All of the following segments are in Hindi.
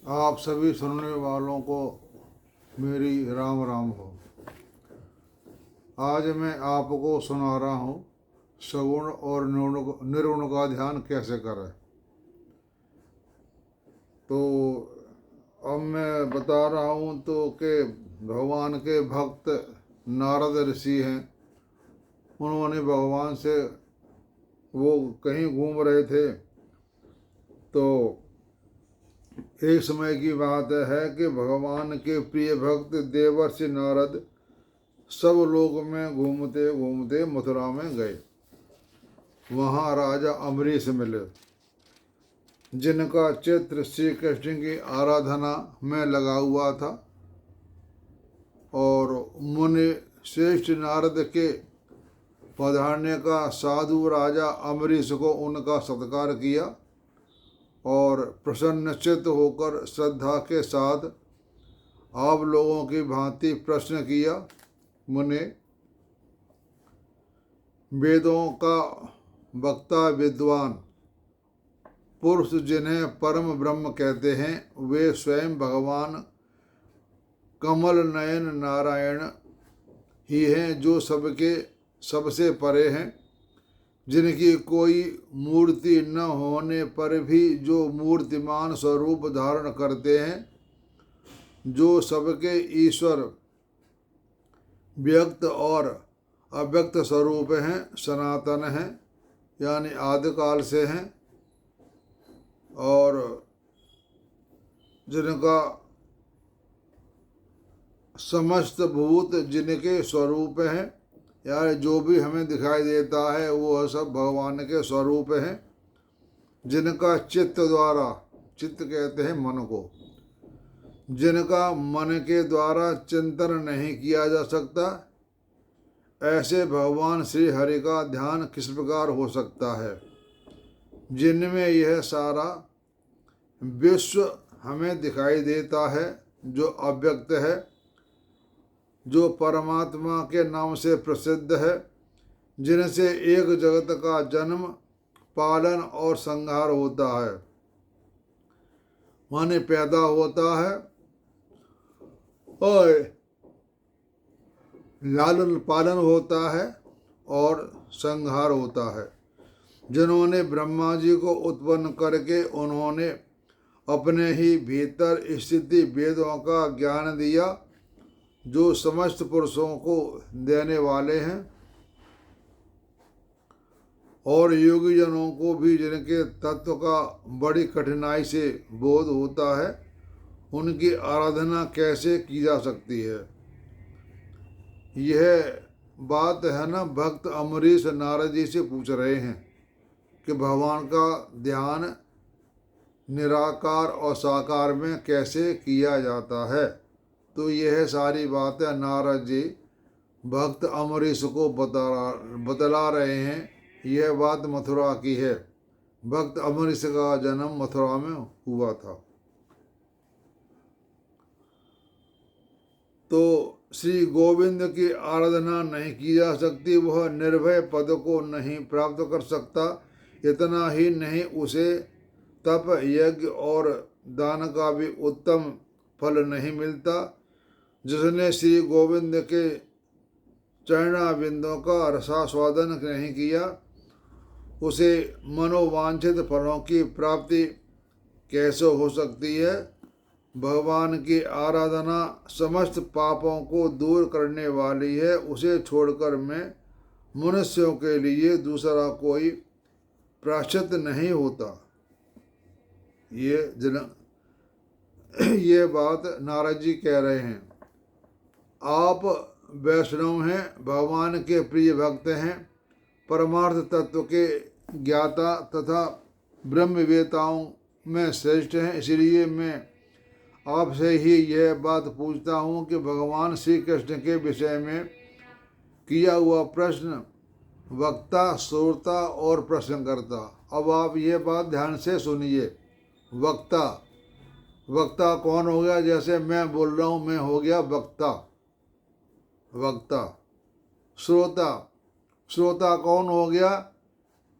आप सभी सुनने वालों को मेरी राम राम हो। आज मैं आपको सुना रहा हूँ सगुण और निर्गुण का ध्यान कैसे करें। तो अब मैं बता रहा हूँ तो कि भगवान के भक्त नारद ऋषि हैं। उन्होंने भगवान से वो कहीं घूम रहे थे, तो एक समय की बात है कि भगवान के प्रिय भक्त देवर्षि नारद सब लोग में घूमते घूमते मथुरा में गए। वहाँ राजा अम्बरीश मिले, जिनका चित्र श्री कृष्ण की आराधना में लगा हुआ था। और मुनि श्रेष्ठ नारद के पधारने का साधु राजा अम्बरीश को उनका सत्कार किया और प्रसन्नचित्त होकर श्रद्धा के साथ आप लोगों की भांति प्रश्न किया। मुने, वेदों का वक्ता विद्वान पुरुष जिन्हें परम ब्रह्म कहते हैं, वे स्वयं भगवान कमल नयन नारायण ही हैं, जो सबसे परे हैं, जिनकी कोई मूर्ति न होने पर भी जो मूर्तिमान स्वरूप धारण करते हैं, जो सबके ईश्वर व्यक्त और अव्यक्त स्वरूप हैं, सनातन हैं, यानी आदिकाल से हैं, और जिनका समस्त भूत जिनके स्वरूप हैं, यानी जो भी हमें दिखाई देता है वो सब भगवान के स्वरूप हैं, जिनका चित्त द्वारा, चित्त कहते हैं मन को, जिनका मन के द्वारा चिंतन नहीं किया जा सकता, ऐसे भगवान श्री हरि का ध्यान किस प्रकार हो सकता है, जिनमें यह सारा विश्व हमें दिखाई देता है, जो अव्यक्त है, जो परमात्मा के नाम से प्रसिद्ध है, जिनसे एक जगत का जन्म, पालन और संहार होता है, माने पैदा होता है और लालन पालन होता है और संहार होता है, जिन्होंने ब्रह्मा जी को उत्पन्न करके उन्होंने अपने ही भीतर स्थिति वेदों का ज्ञान दिया, जो समस्त पुरुषों को देने वाले हैं, और योगी जनों को भी जिनके तत्व का बड़ी कठिनाई से बोध होता है, उनकी आराधना कैसे की जा सकती है। यह बात है ना, भक्त अम्बरीश नारद जी से पूछ रहे हैं कि भगवान का ध्यान निराकार और साकार में कैसे किया जाता है। तो यह सारी बातें नारद जी भक्त अम्बरीश को बतला रहे हैं। यह बात मथुरा की है। भक्त अम्बरीश का जन्म मथुरा में हुआ था। तो श्री गोविंद की आराधना नहीं की जा सकती, वह निर्भय पद को नहीं प्राप्त कर सकता। इतना ही नहीं, उसे तप यज्ञ और दान का भी उत्तम फल नहीं मिलता। जिसने श्री गोविंद के चरणाबिंदों का रसास्वादन नहीं किया, उसे मनोवांछित फलों की प्राप्ति कैसे हो सकती है। भगवान की आराधना समस्त पापों को दूर करने वाली है। उसे छोड़कर मैं मनुष्यों के लिए दूसरा कोई प्रायश्चित नहीं होता। ये बात नारद जी कह रहे हैं। आप वैष्णव हैं, भगवान के प्रिय भक्त हैं, परमार्थ तत्व के ज्ञाता तथा ब्रह्मवेताओं में श्रेष्ठ हैं। इसलिए मैं आपसे ही यह बात पूछता हूँ कि भगवान श्री कृष्ण के विषय में किया हुआ प्रश्न वक्ता, श्रोता और प्रश्नकर्ता। अब आप ये बात ध्यान से सुनिए। वक्ता, वक्ता कौन हो गया? जैसे मैं बोल रहा हूँ, मैं हो गया वक्ता, वक्ता। श्रोता, श्रोता कौन हो गया?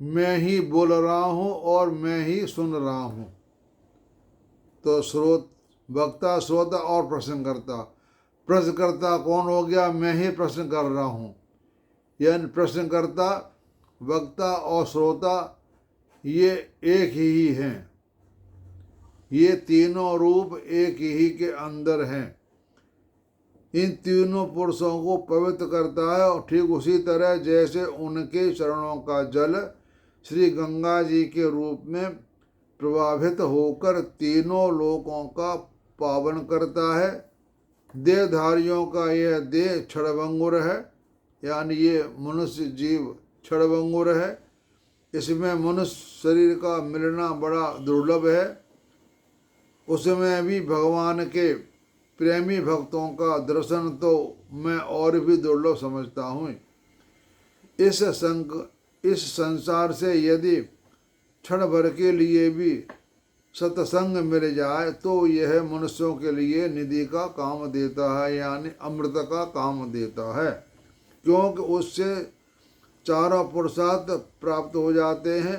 मैं ही बोल रहा हूँ और मैं ही सुन रहा हूँ। तो वक्ता, श्रोता और प्रश्नकर्ता। प्रश्नकर्ता कौन हो गया? मैं ही प्रश्न कर रहा हूँ। यानी प्रश्नकर्ता, वक्ता और श्रोता ये एक ही हैं। ये तीनों रूप एक ही के अंदर हैं। इन तीनों पुरुषों को पवित्र करता है। और ठीक उसी तरह जैसे उनके चरणों का जल श्री गंगा जी के रूप में प्रभावित होकर तीनों लोकों का पावन करता है। देहधारियों का यह देह क्षणभंगुर है, यानी ये मनुष्य जीव क्षणभंगुर है। इसमें मनुष्य शरीर का मिलना बड़ा दुर्लभ है। उसमें भी भगवान के प्रेमी भक्तों का दर्शन तो मैं और भी दुर्लभ समझता हूँ। इस संसार से यदि क्षण भर के लिए भी सत्संग मिल जाए तो यह मनुष्यों के लिए निधि का काम देता है, यानी अमृत का काम देता है। क्योंकि उससे चारों पुरुषार्थ प्राप्त हो जाते हैं।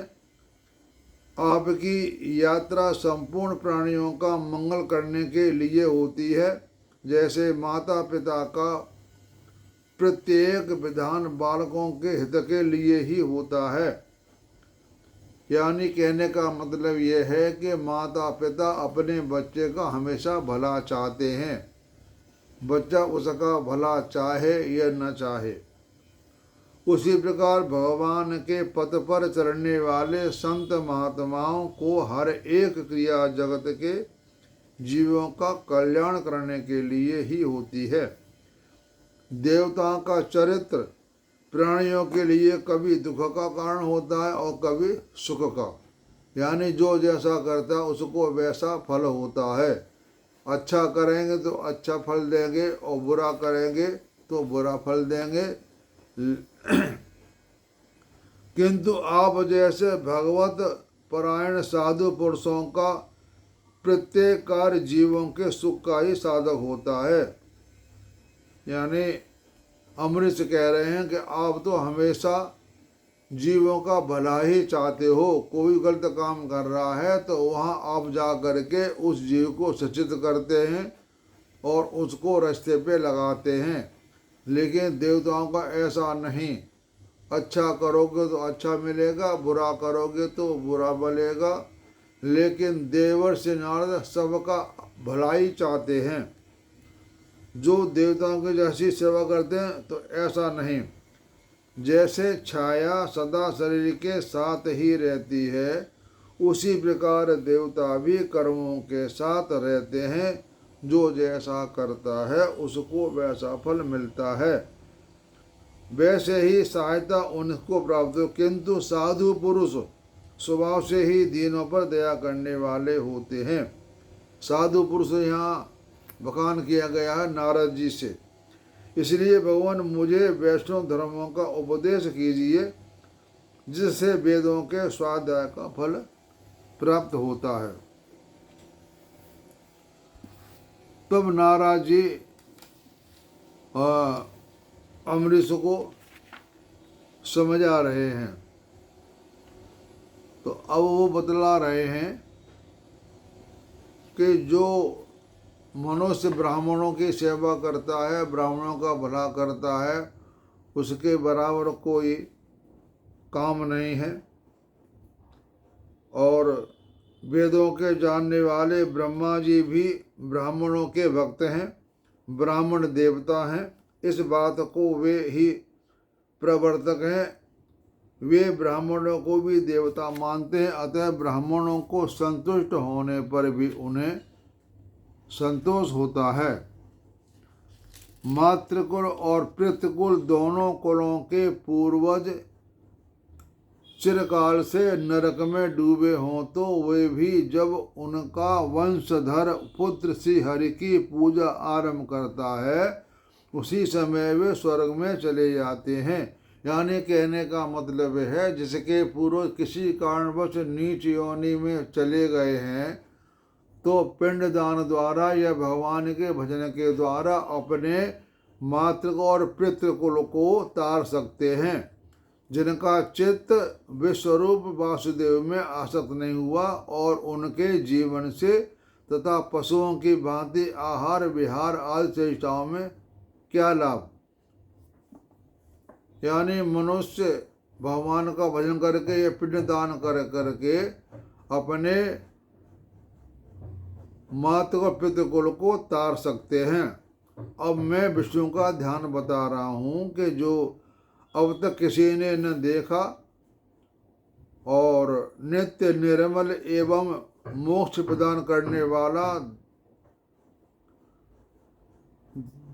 आपकी यात्रा संपूर्ण प्राणियों का मंगल करने के लिए होती है। जैसे माता पिता का प्रत्येक विधान बालकों के हित के लिए ही होता है। यानी कहने का मतलब यह है कि माता पिता अपने बच्चे का हमेशा भला चाहते हैं। बच्चा उसका भला चाहे या न चाहे। उसी प्रकार भगवान के पथ पर चलने वाले संत महात्माओं को हर एक क्रिया जगत के जीवों का कल्याण करने के लिए ही होती है। देवताओं का चरित्र प्राणियों के लिए कभी दुख का कारण होता है और कभी सुख का। यानी जो जैसा करता है उसको वैसा फल होता है। अच्छा करेंगे तो अच्छा फल देंगे और बुरा करेंगे तो बुरा फल देंगे। किंतु आप जैसे भगवत परायण साधु पुरुषों का प्रत्येक कार्य जीवों के सुख का ही साधक होता है। यानी अमरीश कह रहे हैं कि आप तो हमेशा जीवों का भला ही चाहते हो। कोई गलत काम कर रहा है तो वहाँ आप जा करके उस जीव को सचेत करते हैं और उसको रास्ते पे लगाते हैं। लेकिन देवताओं का ऐसा नहीं। अच्छा करोगे तो अच्छा मिलेगा, बुरा करोगे तो बुरा मिलेगा। लेकिन देवर्षि नारद सबका भलाई चाहते हैं। जो देवताओं की जैसी सेवा करते हैं तो ऐसा नहीं। जैसे छाया सदा शरीर के साथ ही रहती है, उसी प्रकार देवता भी कर्मों के साथ रहते हैं। जो जैसा करता है उसको वैसा फल मिलता है। वैसे ही सहायता उनको प्राप्त हो। किंतु साधु पुरुष स्वभाव से ही दीनों पर दया करने वाले होते हैं। साधु पुरुष यहाँ बखान किया गया है नारद जी से। इसलिए भगवान मुझे वैष्णव धर्मों का उपदेश कीजिए, जिससे वेदों के स्वाध्याय का फल प्राप्त होता है। तब नारद जी अमरीश को समझा रहे हैं। तो अब वो बतला रहे हैं कि जो मनुष्य ब्राह्मणों की सेवा करता है, ब्राह्मणों का भला करता है, उसके बराबर कोई काम नहीं है। और वेदों के जानने वाले ब्रह्मा जी भी ब्राह्मणों के भक्त हैं, ब्राह्मण देवता हैं। इस बात को वे ही प्रवर्तक हैं। वे ब्राह्मणों को भी देवता मानते हैं। अतः ब्राह्मणों को संतुष्ट होने पर भी उन्हें संतोष होता है। मातृकुल और पितृकुल दोनों कुलों के पूर्वज चिरकाल से नरक में डूबे हों तो वे भी जब उनका वंशधर पुत्र श्री हरि की पूजा आरंभ करता है, उसी समय वे स्वर्ग में चले जाते हैं। यानी कहने का मतलब है, जिसके पूर्वज किसी कारणवश नीच योनि में चले गए हैं, तो पिंडदान द्वारा या भगवान के भजन के द्वारा अपने मातृ और पितृकुल को तार सकते हैं। जिनका चित्त विश्वरूप वासुदेव में आसक्त नहीं हुआ और उनके जीवन से तथा पशुओं की भांति आहार विहार आदि चेष्टाओं में क्या लाभ। यानी मनुष्य भगवान का भजन करके या पिंड दान कर करके अपने मातृ पितृकुल को तार सकते हैं। अब मैं विष्णु का ध्यान बता रहा हूँ कि जो अब तक किसी ने न देखा और नित्य निर्मल एवं मोक्ष प्रदान करने वाला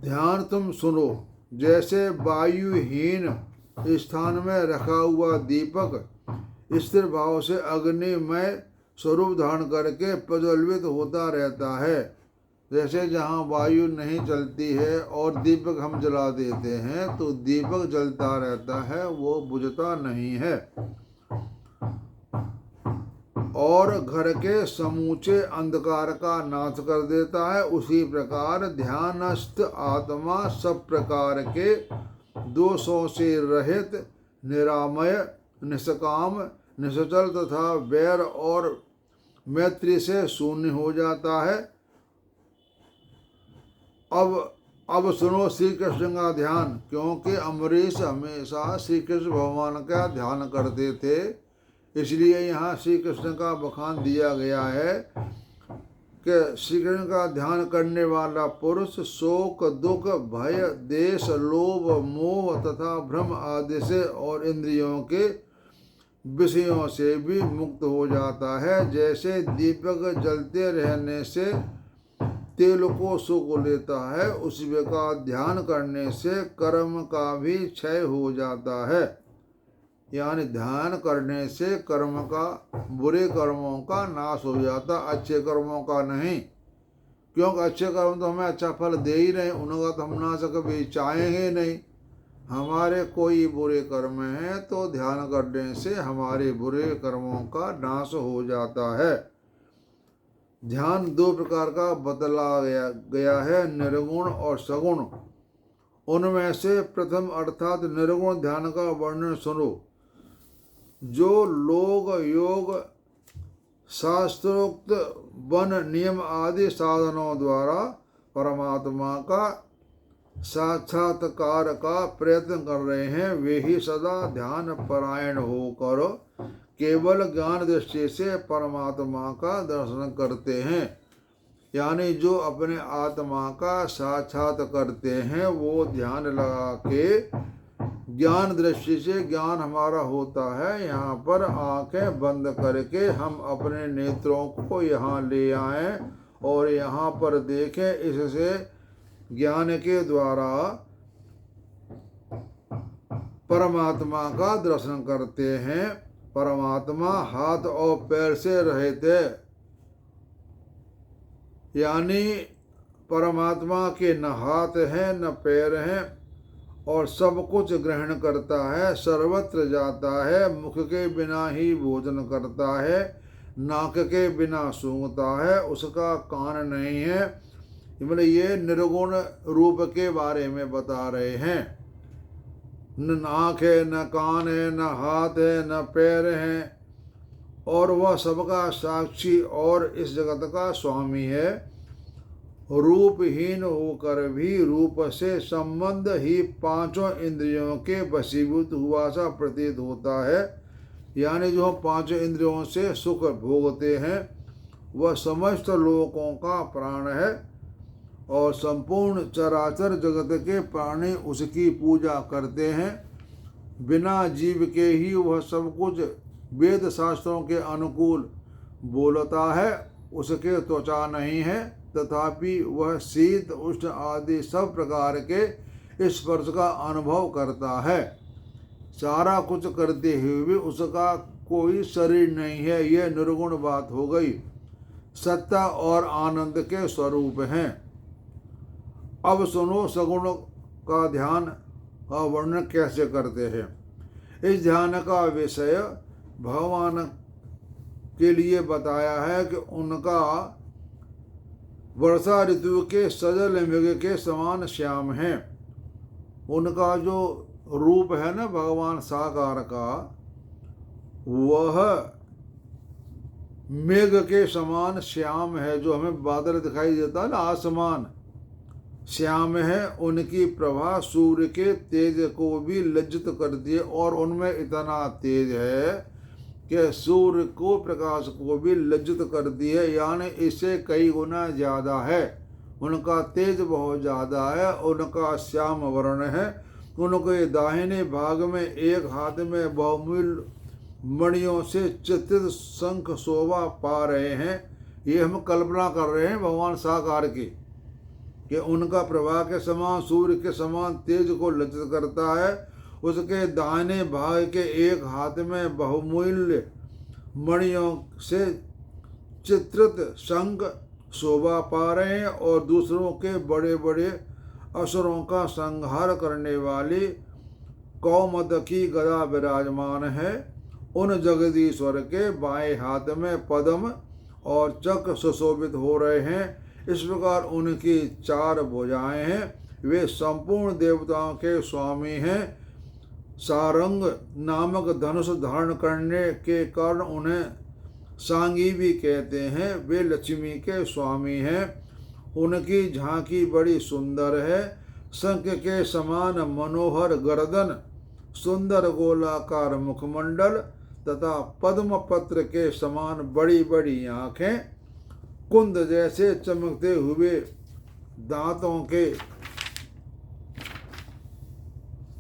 ध्यान तुम सुनो। जैसे वायुहीन स्थान में रखा हुआ दीपक स्थिर भाव से अग्निमय स्वरूप धारण करके प्रज्वलित होता रहता है, जैसे जहाँ वायु नहीं चलती है और दीपक हम जला देते हैं तो दीपक जलता रहता है, वो बुझता नहीं है और घर के समूचे अंधकार का नाश कर देता है। उसी प्रकार ध्यानस्थ आत्मा सब प्रकार के दोषों से रहित, निरामय, निष्काम, निश्चल तथा वैर और मैत्री से शून्य हो जाता है। अब सुनो श्री कृष्ण का ध्यान, क्योंकि अम्बरीश हमेशा श्री कृष्ण भगवान का ध्यान करते थे, इसलिए यहाँ श्री कृष्ण का बखान दिया गया है कि श्री कृष्ण का ध्यान करने वाला पुरुष शोक, दुख, भय, देश, लोभ, मोह तथा भ्रम आदि से और इंद्रियों के विषयों से भी मुक्त हो जाता है। जैसे दीपक जलते रहने से तेल को सुख लेता है, उसी प्रकार ध्यान करने से कर्म का भी क्षय हो जाता है। यानी ध्यान करने से कर्म का, बुरे कर्मों का नाश हो जाता, अच्छे कर्मों का नहीं। क्योंकि अच्छे कर्म तो हमें अच्छा फल दे ही रहे, उनका तो हम नाश कभी चाहेंगे नहीं। हमारे कोई बुरे कर्म हैं तो ध्यान करने से हमारे बुरे कर्मों का नाश हो जाता है। ध्यान दो प्रकार का बतला गया है, निर्गुण और सगुण। उनमें से प्रथम अर्थात निर्गुण ध्यान का वर्णन सुनो। जो लोग योग शास्त्रोक्त वन नियम आदि साधनों द्वारा परमात्मा का साक्षात्कार का प्रयत्न कर रहे हैं, वे ही सदा ध्यान परायण होकर केवल ज्ञान दृष्टि से परमात्मा का दर्शन करते हैं। यानी जो अपने आत्मा का साक्षात करते हैं वो ध्यान लगा के ज्ञान दृष्टि से ज्ञान हमारा होता है। यहाँ पर आंखें बंद करके हम अपने नेत्रों को यहाँ ले आएं और यहाँ पर देखें। इससे ज्ञान के द्वारा परमात्मा का दर्शन करते हैं। परमात्मा हाथ और पैर से रहित है, यानी परमात्मा के न हाथ हैं न पैर हैं और सब कुछ ग्रहण करता है, सर्वत्र जाता है, मुख के बिना ही भोजन करता है, नाक के बिना सूंघता है, उसका कान नहीं है। मतलब ये निर्गुण रूप के बारे में बता रहे हैं। न आँख है, न कान है, न हाथ है, न पैर हैं और वह सबका साक्षी और इस जगत का स्वामी है। रूपहीन होकर भी रूप से संबंध ही पांचों इंद्रियों के वशीभूत हुआ सा प्रतीत होता है। यानी जो पांचों इंद्रियों से सुख भोगते हैं वह समस्त लोकों का प्राण है और संपूर्ण चराचर जगत के प्राणी उसकी पूजा करते हैं। बिना जीव के ही वह सब कुछ वेद शास्त्रों के अनुकूल बोलता है। उसके त्वचा नहीं है तथापि वह शीत उष्ण आदि सब प्रकार के स्पर्श का अनुभव करता है। सारा कुछ करते हुए भी उसका कोई शरीर नहीं है। यह निर्गुण बात हो गई। सत्ता और आनंद के स्वरूप हैं। अब सुनो सगुण का ध्यान का वर्णन कैसे करते हैं। इस ध्यान का विषय भगवान के लिए बताया है कि उनका वर्षा ऋतु के सजल मृग के समान श्याम है। उनका जो रूप है ना भगवान साकार का, वह मेघ के समान श्याम है। जो हमें बादल दिखाई देता है ना, आसमान श्याम है, उनकी प्रभा सूर्य के तेज को भी लज्जित करती है, और उनमें इतना तेज है कि सूर्य को प्रकाश को भी लज्जित करती है, यानी इससे कई गुना ज़्यादा है। उनका तेज बहुत ज़्यादा है, उनका श्याम वर्ण है। उनके दाहिने भाग में एक हाथ में बहुमूल्य मणियों से चित्रित शंख शोभा पा रहे हैं। ये हम कल्पना कर रहे हैं भगवान साकार की, कि उनका प्रभा के समान सूर्य के समान तेज को लज्जित करता है। उसके दाहिने भाग के एक हाथ में बहुमूल्य मणियों से चित्रित शंख शोभा पा रहे हैं, और दूसरों के बड़े बड़े असुरों का संहार करने वाली कौमदकी गदा विराजमान है। उन जगदीश्वर के बाएं हाथ में पद्म और चक्र सुशोभित हो रहे हैं। इस प्रकार उनकी 4 भुजाएं हैं। वे संपूर्ण देवताओं के स्वामी हैं। सारंग नामक धनुष धारण करने के कारण उन्हें सांगी भी कहते हैं। वे लक्ष्मी के स्वामी हैं। उनकी झांकी बड़ी सुंदर है। शंख के समान मनोहर गर्दन, सुंदर गोलाकार मुखमंडल तथा पद्म पत्र के समान बड़ी बड़ी आँखें, कुंद जैसे चमकते हुए दांतों के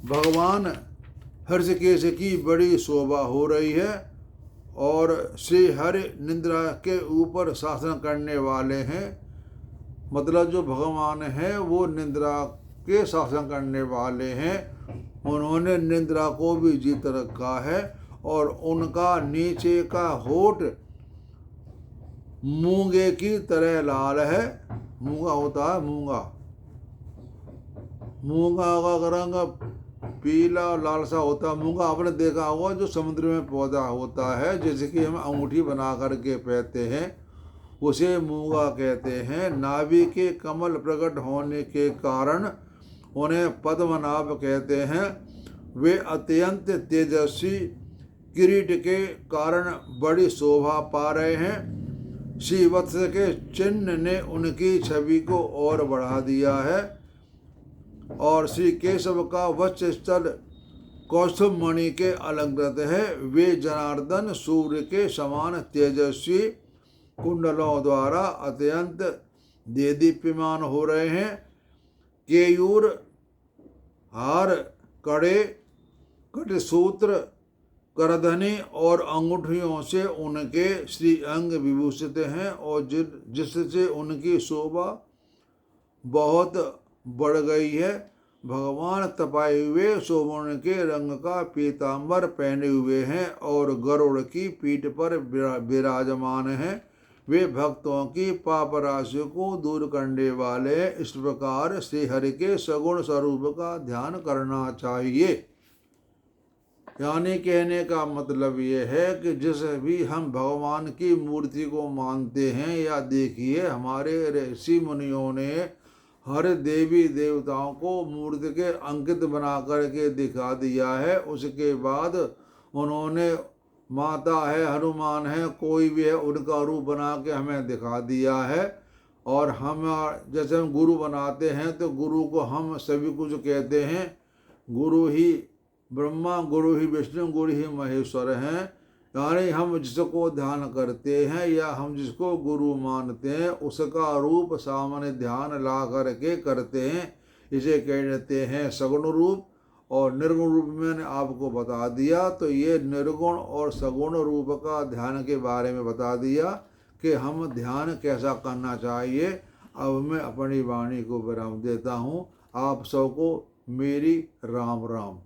भगवान हर्षकेश की बड़ी शोभा हो रही है। और श्री हरि निद्रा के ऊपर शासन करने वाले हैं। मतलब जो भगवान है वो निद्रा के शासन करने वाले हैं। उन्होंने निद्रा को भी जीत रखा है, और उनका नीचे का होठ मूंगे की तरह लाल है। मूंगा होता है, मूंगा का रंग पीला और लाल सा होता है। मूंगा आपने देखा होगा, जो समुद्र में पौधा होता है, जैसे कि हम अंगूठी बना करके पहनते हैं, उसे मूंगा कहते हैं। नाभि के कमल प्रकट होने के कारण उन्हें पद्मनाभ कहते हैं। वे अत्यंत तेजस्वी किरीट के कारण बड़ी शोभा पा रहे हैं। श्री वत्स के चिन्ह ने उनकी छवि को और बढ़ा दिया है। और श्री केशव का वक्षस्थल कौस्तुभ मणि के अलंकृत है। वे जनार्दन सूर्य के समान तेजस्वी कुंडलों द्वारा अत्यंत देदीप्यमान हो रहे हैं। केयूर, हार, कड़े, कटसूत्र, करधनी और अंगूठियों से उनके श्री अंग विभूषित हैं, और जिससे उनकी शोभा बहुत बढ़ गई है। भगवान तपाए हुए सुवर्ण के रंग का पीताम्बर पहने हुए हैं, और गरुड़ की पीठ पर विराजमान हैं। वे भक्तों की पाप राशि को दूर करने वाले हैं। इस प्रकार श्री हरि के सगुण स्वरूप का ध्यान करना चाहिए। यानी कहने का मतलब ये है कि जिस भी हम भगवान की मूर्ति को मानते हैं, या देखिए हमारे ऋषि मुनियों ने हर देवी देवताओं को मूर्ति के अंकित बना करके दिखा दिया है। उसके बाद उन्होंने माता है, हनुमान है, कोई भी है, उनका रूप बना के हमें दिखा दिया है। और हम जैसे हम गुरु बनाते हैं, तो गुरु को हम सभी कुछ कहते हैं। गुरु ही ब्रह्मा, गुरु ही विष्णु, गुरु ही महेश्वर हैं। यानी हम जिसको ध्यान करते हैं, या हम जिसको गुरु मानते हैं, उसका रूप सामान्य ध्यान ला करके करते हैं। इसे कहते हैं सगुण रूप। और निर्गुण रूप मैंने आपको बता दिया। तो ये निर्गुण और सगुण रूप का ध्यान के बारे में बता दिया कि हम ध्यान कैसा करना चाहिए। अब मैं अपनी वाणी को विराम देता हूँ। आप सबको मेरी राम राम।